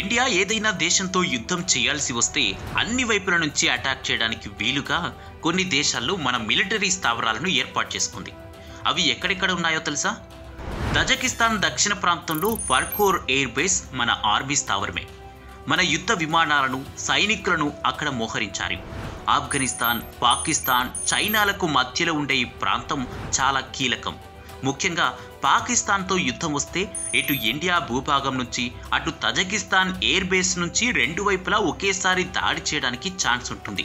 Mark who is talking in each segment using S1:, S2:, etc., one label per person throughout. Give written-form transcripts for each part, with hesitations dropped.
S1: India ఏదైనా దేశంతో యుద్ధం చేయాల్సి వస్తే అన్ని వైపుల నుంచి అటాక్ చేయడానికి వీలుగా కొన్ని దేశాల్లో మన మిలిటరీ స్థావరాలను ఏర్పాటు చేసుకుంది. అవి ఎక్కడెక్కడ ఉన్నాయో తెలుసా? తజకిస్తాన్ దక్షిణ ప్రాంతంలో వర్కోర్ ఎయిర్ బేస్ మన ఆర్మీ స్థావరమే. మన యుద్ధ విమానాలను, సైనికులను అక్కడ మోహరించారు. ఆఫ్ఘనిస్తాన్, పాకిస్తాన్, చైనాలకు మధ్యలో ఉండే ఈ ప్రాంతం చాలా కీలకం. ముఖ్యంగా పాకిస్తాన్తో యుద్ధం వస్తే ఇటు ఇండియా భూభాగం నుంచి అటు తజకిస్తాన్ ఎయిర్ బేస్ నుంచి రెండు వైపులా ఒకేసారి దాడి చేయడానికి ఛాన్స్ ఉంటుంది.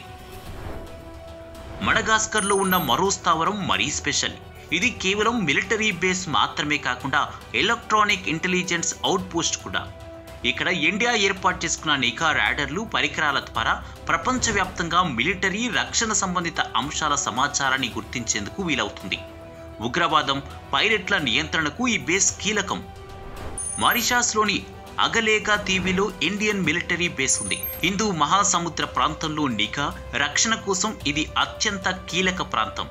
S1: మడగాస్కర్లో ఉన్న మరో స్థావరం మరీ స్పెషల్. ఇది కేవలం మిలిటరీ బేస్ మాత్రమే కాకుండా ఎలక్ట్రానిక్ ఇంటెలిజెన్స్ అవుట్ పోస్ట్ కూడా. ఇక్కడ ఇండియా ఏర్పాటు చేసుకున్న నిఘా రాడర్లు, పరికరాల ద్వారా ప్రపంచవ్యాప్తంగా మిలిటరీ, రక్షణ సంబంధిత అంశాల సమాచారాన్ని గుర్తించేందుకు వీలవుతుంది. ఉగ్రవాదం, పైరెట్ల నియంత్రణకు ఈ బేస్ కీలకం. మారిషస్లోని అగలేగా దీవిలో ఇండియన్ మిలిటరీ బేస్ ఉంది. హిందూ మహాసముద్ర ప్రాంతంలో నిఘా, రక్షణ కోసం ఇది అత్యంత కీలక ప్రాంతం.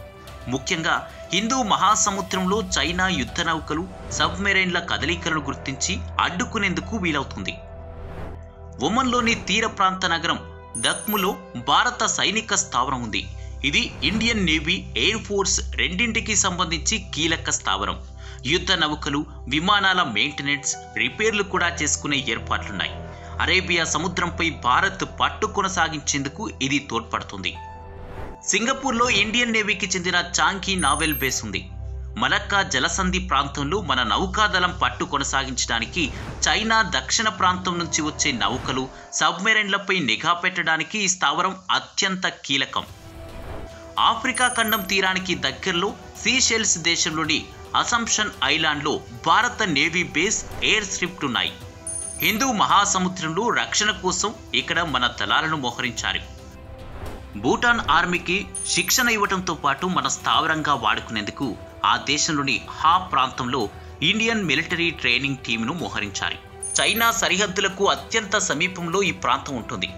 S1: ముఖ్యంగా హిందూ మహాసముద్రంలో చైనా యుద్ధ నౌకలు, సబ్మెరైన్ల కదలికలను గుర్తించి అడ్డుకునేందుకు వీలవుతుంది. ఒమన్లోని తీర ప్రాంత నగరం దఖ్ములో భారత సైనిక స్థావరం ఉంది. ఇది ఇండియన్ నేవీ, ఎయిర్ ఫోర్స్ రెండింటికి సంబంధించి కీలక స్థావరం. యుద్ధ నౌకలు, విమానాల మెయింటెనెన్స్, రిపేర్లు కూడా చేసుకునే ఏర్పాట్లున్నాయి. అరేబియా సముద్రంపై భారత్ పట్టు కొనసాగించేందుకు ఇది తోడ్పడుతుంది. సింగపూర్లో ఇండియన్ నేవీకి చెందిన చాంకీ నావెల్ బేస్ ఉంది. మలక్కా జలసంధి ప్రాంతంలో మన నౌకాదళం పట్టు కొనసాగించడానికి, చైనా దక్షిణ ప్రాంతం నుంచి వచ్చే నౌకలు, సబ్మెరైన్లపై నిఘా పెట్టడానికి ఈ స్థావరం అత్యంత కీలకం. ఆఫ్రికా ఖండం తీరానికి దగ్గరలో సీషెల్స్ దేశంలోని అసంప్షన్ ఐలాండ్లో భారత నేవీ బేస్, ఎయిర్ స్ట్రిప్ ఉన్నాయి. హిందూ మహాసముద్రంలో రక్షణ కోసం ఇక్కడ మన దళాలను మోహరించారు. భూటాన్ ఆర్మీకి శిక్షణ ఇవ్వడంతో పాటు మన స్థావరంగా వాడుకునేందుకు ఆ దేశంలోని హా ప్రాంతంలో ఇండియన్ మిలిటరీ ట్రైనింగ్ టీంను మోహరించారు. చైనా సరిహద్దులకు అత్యంత సమీపంలో ఈ ప్రాంతం ఉంటుంది.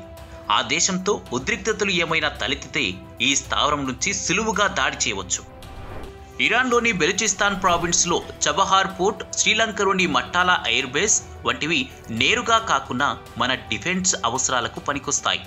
S1: ఆ దేశంతో ఉద్రిక్తతలు ఏమైనా తలెత్తితే ఈ స్థావరం నుంచి సులువుగా దాడి చేయవచ్చు. ఇరాన్లోని బెలూచిస్తాన్ ప్రావిన్స్లో చబహార్ పోర్ట్, శ్రీలంకలోని మట్టాలా ఎయిర్ బేస్ వంటివి నేరుగా కాకుండా మన డిఫెన్స్ అవసరాలకు పనికొస్తాయి.